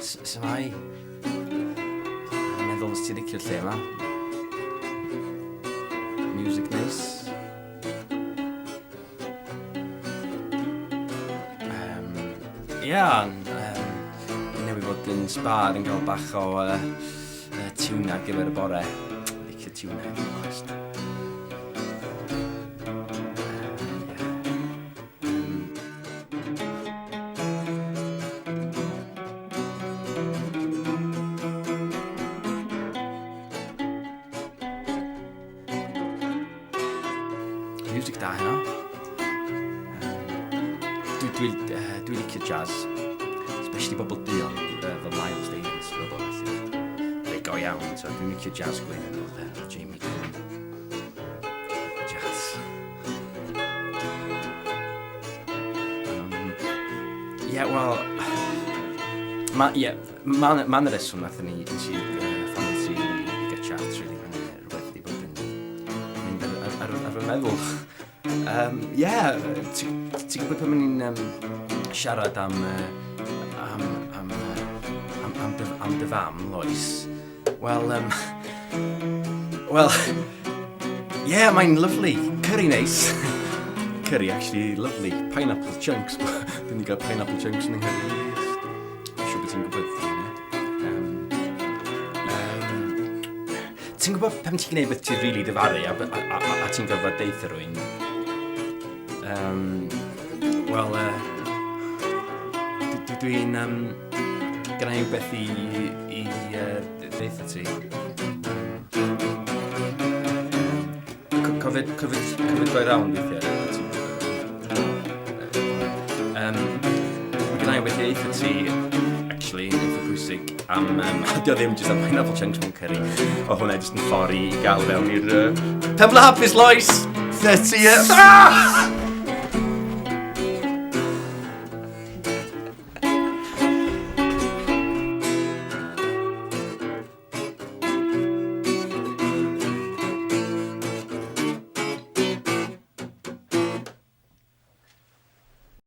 Symai. Meddwl nes ti licio'r lle yma. Music nice. Newydd fod yn sbar yn cael bach o tiwna ar gyfer y bore. Licio tiwna, honest. Music da heno. Dwi'n licio jazz. Especially bobl duon, fel Miles Davis, fel bobl felly. Rei go iawn, so dwi'n licio jazz gwyn o Jamie Cullum. Jazz. Ma'n y reswm nath ni fancy get chat, really, mae'n rhywbeth wedi bod yn mynd ar fy meddwl. Ti'n gwybod pan ni'n siarad am dy fam, Lois? Mae'n lovely. Curry nice. Curry, actually, lovely. Pineapple chunks. Dwi'n ni gael pineapple chunks yn Nghymru. Siw beth ti'n gwybod. Ti'n gwybod pan ti'n gwneud beth ti'n rili difaru a ti'n gorfod deitha rwy'n? Dwi'n gyda i'w beth i deitha ti. Cofyd roi rawn weithiau. Gyda i'w beth i deitha ti, actually, yn eitha pwysig, dio ddim jyst am pineapple chunks mewn curry. O hwnna jyst yn ffordd i gael fewn i'r... Pebble hapus, Lois! 30 years!